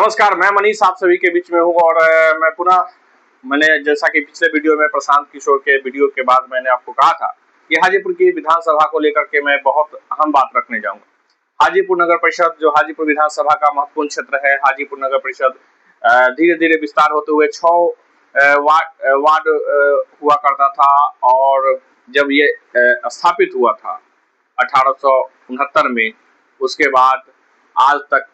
नमस्कार, मैं मनीष आप सभी के बीच में हूँ और मैं पुनः मैंने जैसा कि पिछले वीडियो में प्रशांत किशोर के वीडियो के बाद मैंने आपको कहा था कि हाजीपुर की विधानसभा को लेकर के मैं बहुत अहम बात रखने जाऊंगा। हाजीपुर नगर परिषद जो हाजीपुर विधानसभा का महत्वपूर्ण क्षेत्र है, हाजीपुर नगर परिषद धीरे धीरे विस्तार होते हुए 6 वार्ड हुआ करता था और जब ये स्थापित हुआ था 1869 में, उसके बाद आज तक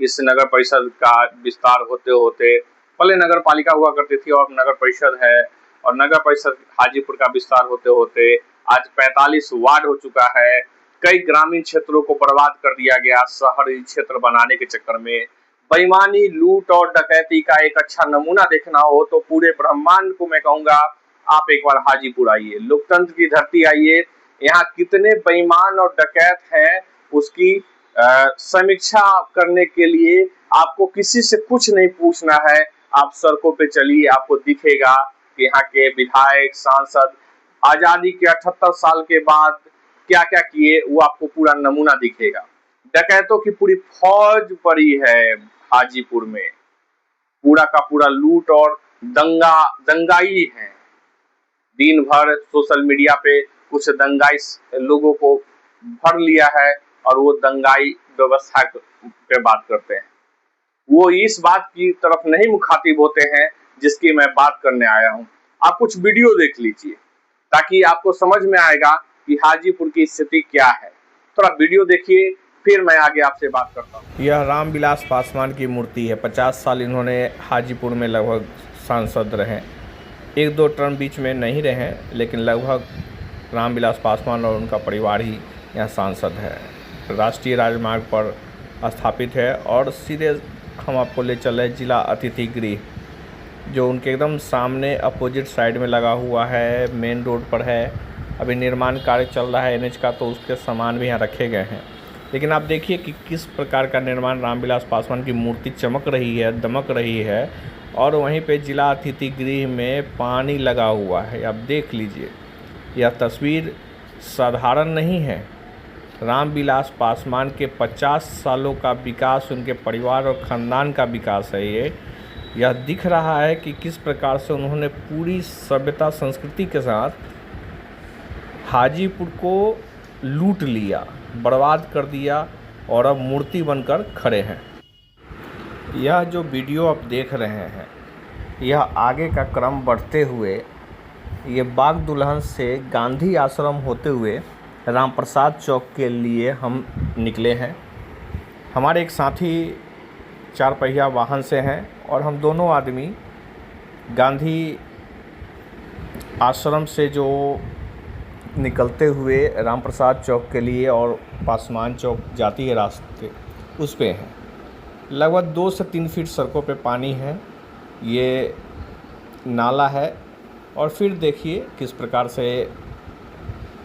इस नगर परिषद का विस्तार होते होते पहले नगर पालिका हुआ करती थी और नगर परिषद है, और नगर परिषद हाजीपुर का विस्तार होते होते आज 45 वार्ड हो चुका है। कई ग्रामीण क्षेत्रों को बर्बाद कर दिया गया शहरी क्षेत्र बनाने के चक्कर में। बेईमानी, लूट और डकैती का एक अच्छा नमूना देखना हो तो पूरे ब्रह्मांड को मैं कहूंगा आप एक बार हाजीपुर आइए, लोकतंत्र की धरती आइए। यहाँ कितने बेईमान और डकैत हैं उसकी समीक्षा करने के लिए आपको किसी से कुछ नहीं पूछना है। आप सड़कों पे चलिए, आपको दिखेगा कि यहाँ के विधायक, सांसद आजादी के 78 साल के बाद क्या क्या किए, वो आपको पूरा नमूना दिखेगा। डकैतों की पूरी फौज पड़ी है हाजीपुर में, पूरा का पूरा लूट और दंगाई है। दिन भर सोशल मीडिया पे कुछ दंगाई लोगों को भर लिया है और वो दंगाई व्यवस्था पे बात करते हैं। वो इस बात की तरफ नहीं मुखातिब होते हैं जिसकी मैं बात करने आया हूँ। आप कुछ वीडियो देख लीजिए ताकि आपको समझ में आएगा कि हाजीपुर की स्थिति क्या है। थोड़ा वीडियो देखिए, फिर मैं आगे आपसे बात करता हूँ। यह रामविलास पासवान की मूर्ति है। 50 साल इन्होंने हाजीपुर में लगभग सांसद रहे। 1-2 टर्म बीच में नहीं रहे, लेकिन लगभग रामविलास पासवान और उनका परिवार ही यहाँ सांसद है। राष्ट्रीय राजमार्ग पर स्थापित है और सीधे हम आपको ले चल रहे जिला अतिथि गृह, जो उनके एकदम सामने अपोजिट साइड में लगा हुआ है, मेन रोड पर है। अभी निर्माण कार्य चल रहा है एनएच का, तो उसके सामान भी यहाँ रखे गए हैं। लेकिन आप देखिए कि किस प्रकार का निर्माण, रामविलास पासवान की मूर्ति चमक रही है, दमक रही है, और वहीं पे जिला अतिथि गृह में पानी लगा हुआ है। आप देख लीजिए, यह तस्वीर साधारण नहीं है। रामविलास पासवान के 50 सालों का विकास, उनके परिवार और ख़ानदान का विकास है ये। यह दिख रहा है कि किस प्रकार से उन्होंने पूरी सभ्यता संस्कृति के साथ हाजीपुर को लूट लिया, बर्बाद कर दिया और अब मूर्ति बनकर खड़े हैं। यह जो वीडियो आप देख रहे हैं, यह आगे का क्रम बढ़ते हुए ये बाग दुल्हन से गांधी आश्रम होते हुए रामप्रसाद चौक के लिए हम निकले हैं। हमारे एक साथी 4 पहिया वाहन से हैं और हम दोनों आदमी गांधी आश्रम से जो निकलते हुए रामप्रसाद चौक के लिए और पासवान चौक जाती है रास्ते, उस पे हैं। लगभग 2 से 3 फीट सड़कों पे पानी है, ये नाला है। और फिर देखिए किस प्रकार से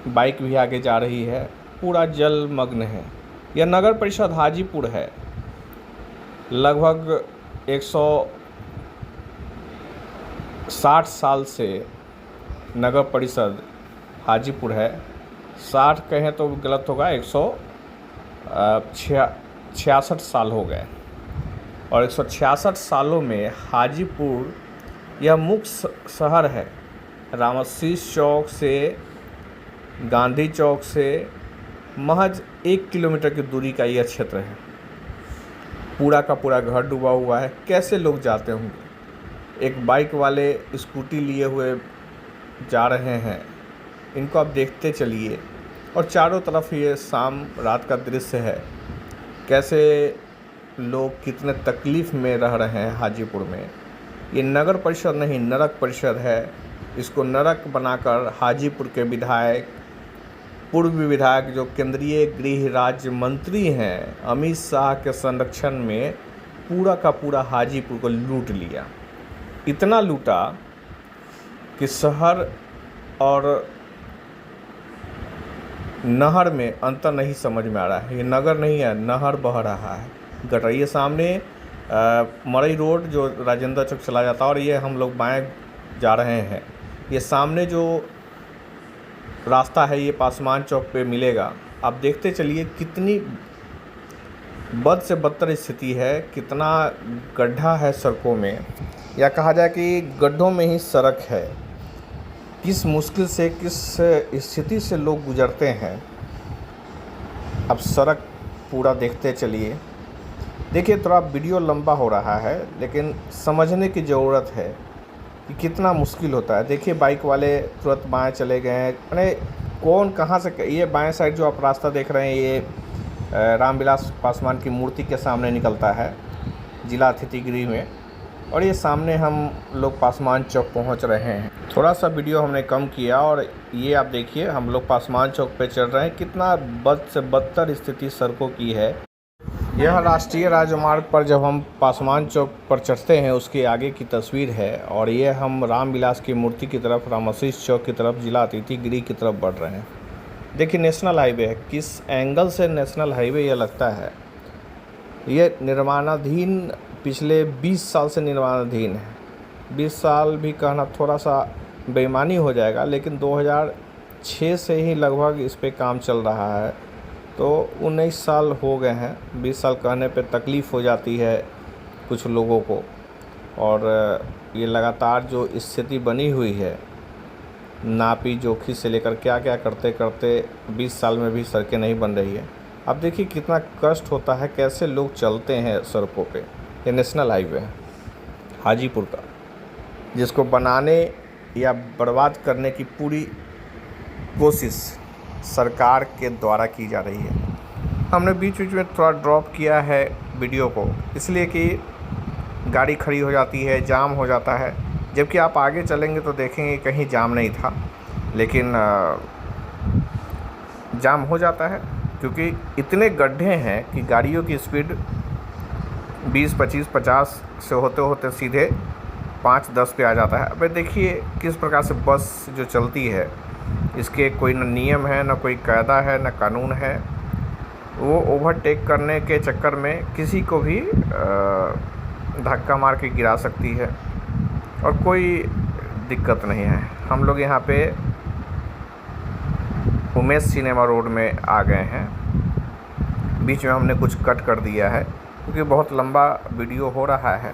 बाइक भी आगे जा रही है, पूरा जलमग्न है। यह नगर परिषद हाजीपुर है। लगभग 160 साल से नगर परिषद हाजीपुर है। 60 कहें तो गलत होगा, 166 साल हो गए। और 166 सालों में हाजीपुर यह मुख्य शहर है। रामाशीष चौक से, गांधी चौक से महज 1 किलोमीटर की दूरी का यह क्षेत्र है। पूरा का पूरा घर डूबा हुआ है। कैसे लोग जाते होंगे? एक बाइक वाले स्कूटी लिए हुए जा रहे हैं, इनको आप देखते चलिए। और चारों तरफ ये शाम रात का दृश्य है, कैसे लोग कितने तकलीफ़ में रह रहे हैं हाजीपुर में। ये नगर परिषद नहीं, नरक परिषद है। इसको नरक बनाकर हाजीपुर के विधायक, पूर्व विधायक जो केंद्रीय गृह राज्य मंत्री हैं, अमित शाह के संरक्षण में पूरा का पूरा हाजीपुर को लूट लिया। इतना लूटा कि शहर और नहर में अंतर नहीं समझ में आ रहा है। ये नगर नहीं है, नहर बह रहा है, गटर। ये सामने मरई रोड जो राजेंद्र चौक चला जाता है, और ये हम लोग बाएं जा रहे हैं। ये सामने जो रास्ता है ये पासवान चौक पे मिलेगा। आप देखते चलिए कितनी बद से बदतर स्थिति है। कितना गड्ढा है सड़कों में, या कहा जाए कि गड्ढों में ही सड़क है। किस मुश्किल से, किस स्थिति से लोग गुजरते हैं। अब सड़क पूरा देखते चलिए। देखिए, थोड़ा वीडियो लंबा हो रहा है, लेकिन समझने की ज़रूरत है कि कितना मुश्किल होता है। देखिए, बाइक वाले तुरंत बाएं चले गए हैं। अरे कौन कहाँ से, ये बाएं साइड जो आप रास्ता देख रहे हैं, ये रामविलास पासवान की मूर्ति के सामने निकलता है, जिला अतिथि गृह में। और ये सामने हम लोग पासवान चौक पहुंच रहे हैं। थोड़ा सा वीडियो हमने कम किया और ये आप देखिए, हम लोग पासवान चौक पे चल रहे हैं। कितना बद से बदतर स्थिति सड़कों की है। यह राष्ट्रीय राजमार्ग पर जब हम पासवान चौक पर चढ़ते हैं, उसके आगे की तस्वीर है। और ये हम रामविलास की मूर्ति की तरफ, रामाशीष चौक की तरफ, जिला अतिथि गृह की तरफ बढ़ रहे हैं। देखिए, नेशनल हाईवे है। किस एंगल से नेशनल हाईवे यह लगता है। ये निर्माणाधीन, पिछले 20 साल से निर्माणाधीन है। 20 साल भी कहना थोड़ा सा बेईमानी हो जाएगा, लेकिन 2006 से ही लगभग इस पे काम चल रहा है। तो 19 साल हो गए हैं। 20 साल कहने पे तकलीफ़ हो जाती है कुछ लोगों को। और ये लगातार जो स्थिति बनी हुई है, नापी जोखी से लेकर क्या क्या करते करते 20 साल में भी सड़कें नहीं बन रही है। अब देखिए कितना कष्ट होता है, कैसे लोग चलते हैं सड़कों पे। ये नेशनल हाईवे है हाजीपुर का, जिसको बनाने या बर्बाद करने की पूरी कोशिश सरकार के द्वारा की जा रही है। हमने बीच बीच में थोड़ा ड्रॉप किया है वीडियो को, इसलिए कि गाड़ी खड़ी हो जाती है, जाम हो जाता है। जबकि आप आगे चलेंगे तो देखेंगे कहीं जाम नहीं था, लेकिन जाम हो जाता है क्योंकि इतने गड्ढे हैं कि गाड़ियों की स्पीड 20, 25, 50 से होते होते सीधे 5, 10 पे आ जाता है। अब देखिए किस प्रकार से बस जो चलती है, इसके कोई न नियम है, न कोई कायदा है, न कानून है। वो ओवरटेक करने के चक्कर में किसी को भी धक्का मार के गिरा सकती है और कोई दिक्कत नहीं है। हम लोग यहाँ पे उमेश सिनेमा रोड में आ गए हैं। बीच में हमने कुछ कट कर दिया है क्योंकि बहुत लंबा वीडियो हो रहा है।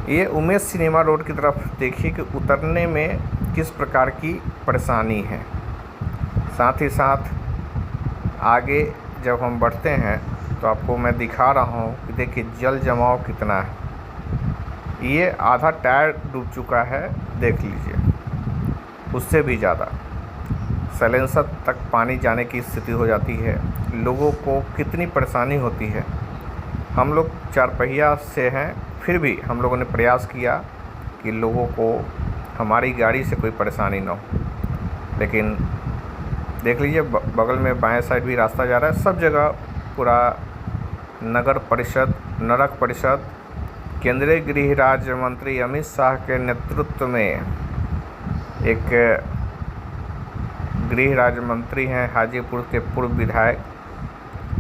ये उमेश सिनेमा रोड की तरफ देखिए कि उतरने में किस प्रकार की परेशानी है। साथ ही साथ आगे जब हम बढ़ते हैं तो आपको मैं दिखा रहा हूँ कि देखिए जल जमाव कितना है। ये आधा टायर डूब चुका है, देख लीजिए, उससे भी ज़्यादा। साइलेंसर तक पानी जाने की स्थिति हो जाती है। लोगों को कितनी परेशानी होती है। हम लोग 4 पहिया से हैं, फिर भी हम लोगों ने प्रयास किया कि लोगों को हमारी गाड़ी से कोई परेशानी ना हो। लेकिन देख लीजिए बगल में बाएं साइड भी रास्ता जा रहा है। सब जगह पूरा नगर परिषद, नरक परिषद, केंद्रीय गृह राज्य मंत्री अमित शाह के नेतृत्व में एक गृह राज्य मंत्री हैं हाजीपुर के पूर्व विधायक,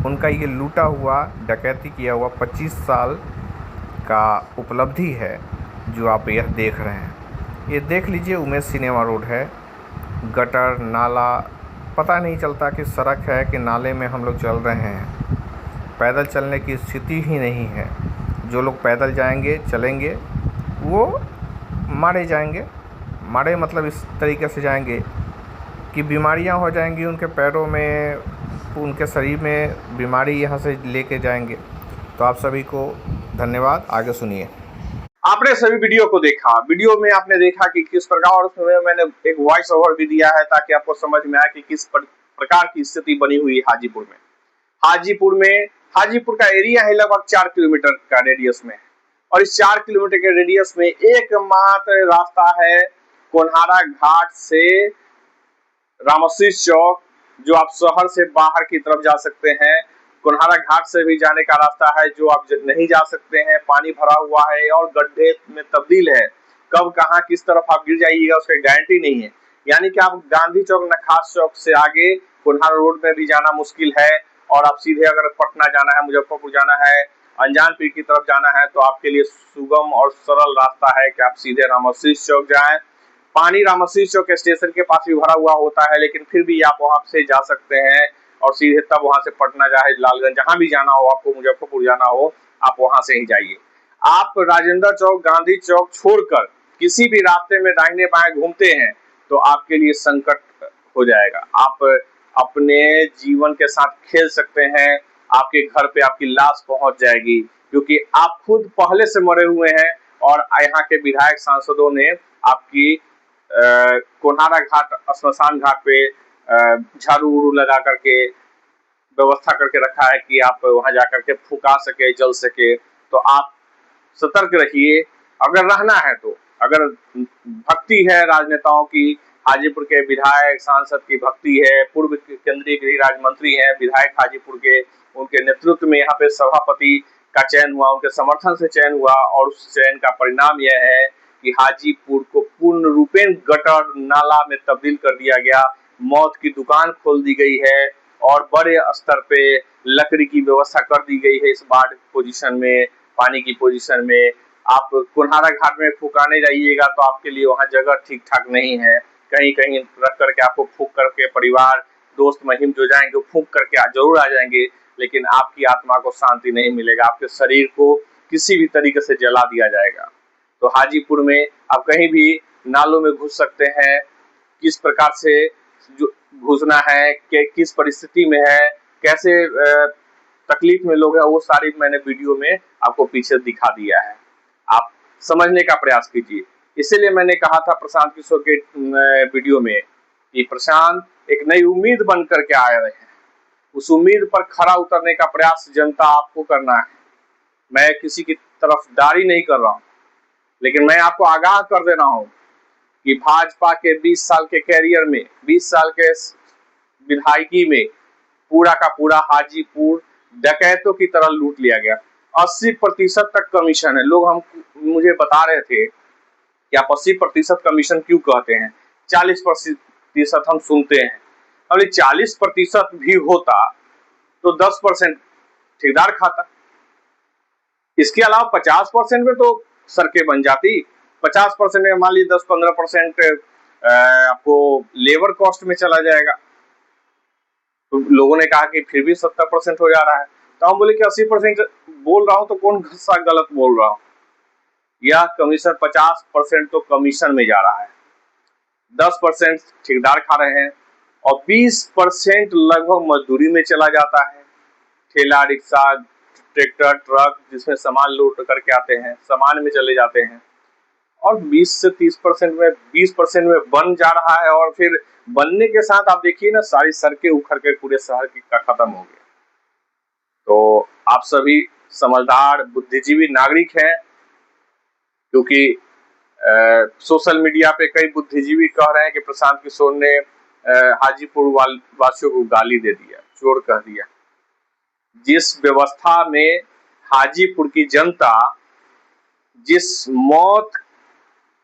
उनका ये लूटा हुआ, डकैती किया हुआ 25 साल का उपलब्धि है जो आप यह देख रहे हैं। ये देख लीजिए उमेश सिनेमा रोड है। गटर, नाला, पता नहीं चलता कि सड़क है कि नाले में हम लोग चल रहे हैं। पैदल चलने की स्थिति ही नहीं है। जो लोग पैदल जाएंगे, चलेंगे, वो मारे जाएंगे। मारे मतलब इस तरीके से जाएंगे कि बीमारियां हो जाएंगी उनके पैरों में, उनके शरीर में बीमारी यहाँ से लेके जाएंगे। तो आप सभी को धन्यवाद। आगे सुनिए। आपने सभी वीडियो को देखा। वीडियो में आपने देखा कि किस प्रकार, और उसमें मैंने एक वॉइस ओवर भी दिया है ताकि आपको समझ में आए कि किस प्रकार की स्थिति बनी हुई है हाजीपुर में। हाजीपुर का एरिया है लगभग 4 किलोमीटर का रेडियस में, और इस 4 किलोमीटर के रेडियस में एकमात्र रास्ता है कोन्हारा घाट से रामाशीष चौक, जो आप शहर से बाहर की तरफ जा सकते हैं। कोन्हारा घाट से भी जाने का रास्ता है जो आप नहीं जा सकते हैं, पानी भरा हुआ है और गड्ढे में तब्दील है। कब कहां किस तरफ आप गिर जाइएगा उसकी गारंटी नहीं है। यानी कि आप गांधी चौक, नखास चौक से आगे कोन्हारा रोड में भी जाना मुश्किल है, और आप सीधे अगर पटना जाना है, मुजफ्फरपुर जाना है, अनजान पीर की तरफ जाना है, तो आपके लिए सुगम और सरल रास्ता है कि आप सीधे रामाशीष चौक जाएं। पानी रामाशीष चौक स्टेशन के पास भी भरा हुआ होता है, लेकिन फिर भी आप वहां से जा सकते हैं और सीधे तब वहां से पटना चाहे लालगंज जहां भी जाना हो आपको, मुजफ्फरपुर जाना हो, आप वहां से ही जाइए। आप राजेंद्र चौक, गांधी चौक छोड़कर किसी भी रास्ते में दाहिने बाएं घूमते हैं तो आपके लिए संकट हो जाएगा। आप अपने जीवन के साथ खेल सकते हैं, आपके घर पे आपकी लाश पहुंच जाएगी, क्योंकि आप खुद पहले से मरे हुए हैं और यहाँ के विधायक सांसदों ने आपकी कोन्हारा घाट, श्मशान घाट पे झाड़ू उड़ू लगा करके व्यवस्था करके रखा है कि आप वहां जाकर के फुका सके, जल सके। तो आप सतर्क रहिए अगर रहना है तो। अगर भक्ति है राजनेताओं की, हाजीपुर के विधायक सांसद की भक्ति है, पूर्व केंद्रीय गृह राज्य मंत्री हैं विधायक हाजीपुर के, उनके नेतृत्व में यहाँ पे सभापति का चयन हुआ, उनके समर्थन से चयन हुआ और उस चयन का परिणाम यह है कि हाजीपुर को पूर्ण रूपेण गटर नाला में तब्दील कर दिया गया, मौत की दुकान खोल दी गई है और बड़े स्तर पे लकड़ी की व्यवस्था कर दी गई है। इस बाढ़ पोजीशन में, पानी की पोजीशन में आप कोन्हारा घाट में फूकाने जाइएगा तो आपके लिए वहां जगह ठीक ठाक नहीं है। कहीं कहीं रख करके आपको फूक करके परिवार दोस्त महिम जो जाएंगे वो फूक करके जरूर आ जाएंगे, लेकिन आपकी आत्मा को शांति नहीं मिलेगा, आपके शरीर को किसी भी तरीके से जला दिया जाएगा। तो हाजीपुर में आप कहीं भी नालों में घुस सकते हैं, किस प्रकार से घुसना है, किस परिस्थिति में है, कैसे तकलीफ में लोग हैं, वो सारी मैंने वीडियो में आपको पीछे दिखा दिया है। आप समझने का प्रयास कीजिए। इसीलिए मैंने कहा था प्रशांत किशोर के वीडियो में कि प्रशांत एक नई उम्मीद बन करके आए हैं, उस उम्मीद पर खरा उतरने का प्रयास जनता आपको करना है। मैं किसी की तरफदारी नहीं कर रहा हूँ, लेकिन मैं आपको आगाह कर दे रहा हूँ कि भाजपा के 20 साल के कैरियर में, 20 साल के विधायकी में पूरा का पूरा हाजीपुर डकैतों की तरह लूट लिया गया। 80% तक कमीशन है। लोग मुझे बता रहे थे कि आप 80% कमीशन क्यों कहते हैं, 40% हम सुनते हैं। अगर 40% भी होता तो 10% ठेकेदार खाता, इसके अलावा 50% में तो सड़कें बन जाती। 50% में मान लीजिए 10-15% आपको लेबर कॉस्ट में चला जाएगा। तो लोगों ने कहा कि फिर भी 70% हो जा रहा है, तो हम बोले कि 80% बोल रहा हूं तो कौन सा गलत बोल रहा हूं। यह कमीशन 50% तो कमीशन में जा रहा है, 10% ठेकेदार खा रहे हैं और 20% लगभग मजदूरी में चला जाता है। ठेला, रिक्शा, ट्रैक्टर, ट्रक जिसमें सामान लोड करके आते हैं, सामान में चले जाते हैं और 20 से 30% में, 20% में बन जा रहा है। और फिर बनने के साथ आप देखिए ना, सारी सड़कें उखड़ के पूरे शहर का खत्म हो गया। तो आप सभी समझदार बुद्धिजीवी नागरिक हैं, क्योंकि सोशल मीडिया पे कई बुद्धिजीवी कह रहे हैं कि प्रशांत किशोर ने हाजीपुर वासियों को गाली दे दिया, चोर कह दिया। जिस व्यवस्था में हाजीपुर की जनता जिस मौत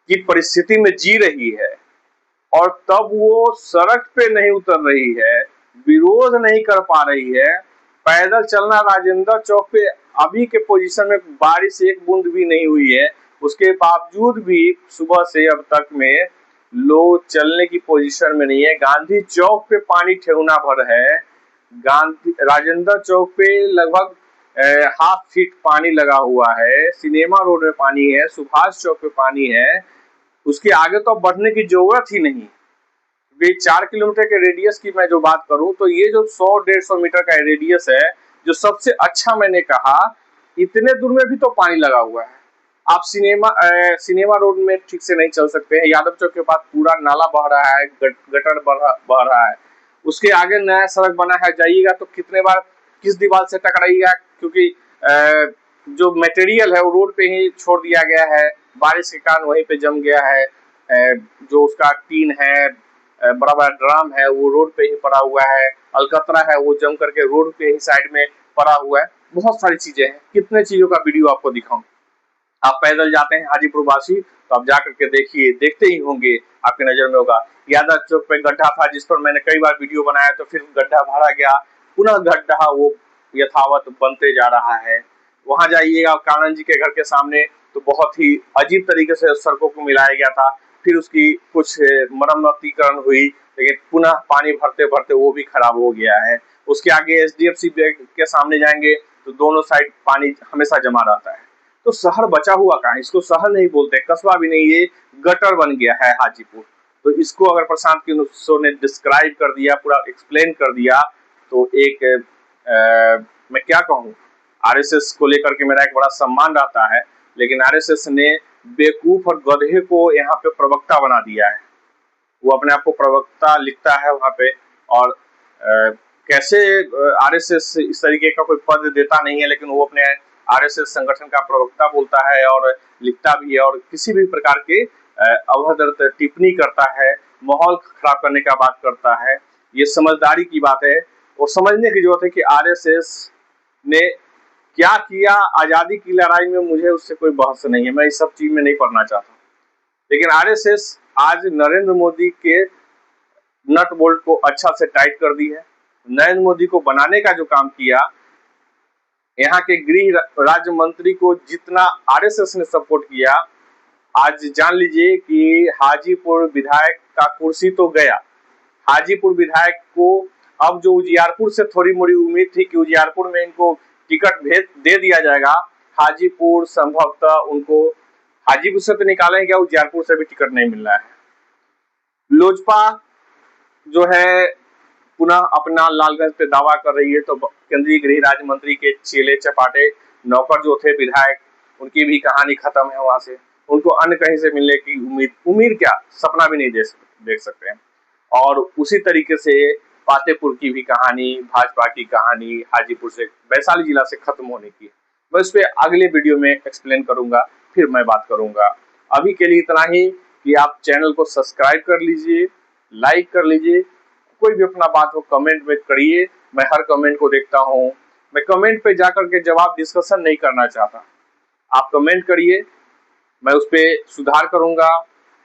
की परिस्थिति में जी रही है और तब वो सड़क पे नहीं उतर रही है, विरोध नहीं कर पा रही है, पैदल चलना राजेंद्र चौक पे अभी के पोजीशन में बारिश एक बूंद भी नहीं हुई है, उसके बावजूद भी सुबह से अब तक में लोग चलने की पोजीशन में नहीं है। गांधी चौक पे पानी ठेहुना भर है, राजेंद्र चौक पे लगभग हाफ फीट पानी लगा हुआ है, सिनेमा रोड में पानी है, सुभाष चौक पे पानी है। उसके आगे तो बढ़ने की जरूरत ही नहीं। ये 4 किलोमीटर के रेडियस की मैं जो बात करूं तो ये जो 100-150 मीटर का रेडियस है, जो सबसे अच्छा मैंने कहा, इतने दूर में भी तो पानी लगा हुआ है। आप सिनेमा रोड में ठीक से नहीं चल सकते हैं, यादव चौक के पास पूरा नाला बह रहा है, गटर बह रहा है। उसके आगे नया सड़क बना है, जाइएगा तो कितने बार किस दीवार से टकराइएगा, क्योंकि जो मटेरियल है वो रोड पे ही छोड़ दिया गया है, बारिश के कारण वहीं पे जम गया है। जो उसका टीन है, बड़ा बड़ा ड्राम है, वो रोड पे ही पड़ा हुआ है, अलकतरा है वो जम करके रोड पे ही साइड में पड़ा हुआ है। बहुत सारी चीजें हैं, कितने चीजों का वीडियो आपको दिखाऊं। आप पैदल जाते हैं हाजीपुर वासी तो आप जाकर के देखिए, देखते ही होंगे, आपके नजर में होगा। यादव चौक पे गड्ढा था जिस पर मैंने कई बार वीडियो बनाया, तो फिर गड्ढा भरा गया, पुनः गड्ढा वो यथावत बनते जा रहा है। वहां जाइएगा कानन जी के घर के सामने तो बहुत ही अजीब तरीके से सड़कों को मिलाया गया था, फिर उसकी कुछ मरम्मतीकरण हुई, लेकिन पुनः पानी भरते भरते वो भी खराब हो गया है। उसके आगे HDFC बैंक के सामने जाएंगे तो दोनों साइड पानी हमेशा जमा रहता है। तो शहर बचा हुआ कहाँ है? इसको शहर नहीं बोलते, कस्बा भी नहीं, ये गटर बन गया है हाजीपुर। तो इसको अगर प्रशांत किशोर ने डिस्क्राइब कर दिया, पूरा एक्सप्लेन कर दिया, तो एक मैं क्या कहूँ, RSS को लेकर के मेरा एक बड़ा सम्मान रहता है, लेकिन RSS ने बेवकूफ और गधे को यहाँ पे प्रवक्ता बना दिया है। वो अपने आप को प्रवक्ता लिखता है वहाँ पे, और कैसे RSS इस तरीके का कोई पद देता नहीं है, लेकिन वो अपने RSS संगठन का प्रवक्ता बोलता है और लिखता भी है, और किसी भी प्रकार के अभद्र टिप्पणी करता है, माहौल खराब करने का बात करता है। ये समझदारी की बात है, और समझने की जरूरत है कि RSS ने क्या किया आजादी की लड़ाई में। मुझे उससे कोई बहस नहीं है, मैं इस सब चीज में नहीं पढ़ना चाहता, लेकिन RSS आज नरेंद्र मोदी के नट बोल्ट को अच्छा से टाइट कर दी है। नरेंद्र मोदी को बनाने का जो काम किया, यहाँ के गृह राज्य मंत्री को जितना RSS ने सपोर्ट किया, आज जान लीजिए कि हाजीपुर विधायक का कुर्सी तो गया। हाजीपुर विधायक को अब जो उजियारपुर से थोड़ी मोड़ी उम्मीद थी कि उजियारपुर में इनको टिकट दे दिया जाएगा, हाजीपुर संभवतः उनको हाजीपुर से तो निकालेंगे, उजियारपुर से भी टिकट नहीं मिल रहा है। लोजपा जो है पुनः अपना लालगंज पे दावा कर रही है, तो केंद्रीय गृह राज्य मंत्री के चेले चपाटे नौकर जो थे विधायक, उनकी भी कहानी खत्म है। वहां से उनको अन्य कहीं से मिलने की उम्मीद क्या, सपना भी नहीं देख सकते हैं। और उसी तरीके से पातेपुर की भी कहानी, भाजपा की कहानी हाजीपुर से, वैशाली जिला से खत्म होने की है। मैं उस पर अगले वीडियो में एक्सप्लेन करूंगा, फिर मैं बात करूंगा। अभी के लिए इतना ही कि आप चैनल को सब्सक्राइब कर लीजिए, लाइक कर लीजिए, कोई भी अपना बात हो कमेंट में करिए, मैं हर कमेंट को देखता हूँ। मैं कमेंट पे जाकर के जवाब डिस्कशन नहीं करना चाहता, आप कमेंट करिए, मैं उस पर सुधार करूंगा,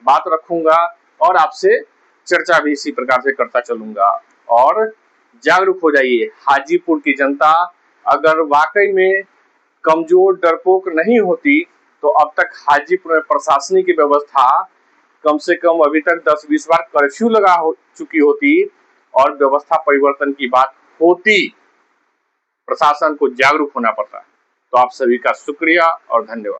बात रखूंगा, और आपसे चर्चा भी इसी प्रकार से करता चलूंगा। और जागरूक हो जाइए हाजीपुर की जनता, अगर वाकई में कमजोर डरपोक नहीं होती तो अब तक हाजीपुर में प्रशासनिक व्यवस्था कम से कम अभी तक 10-20 बार कर्फ्यू लगा हो चुकी होती और व्यवस्था परिवर्तन की बात होती। प्रशासन को जागरूक होना पड़ता है। तो आप सभी का शुक्रिया और धन्यवाद।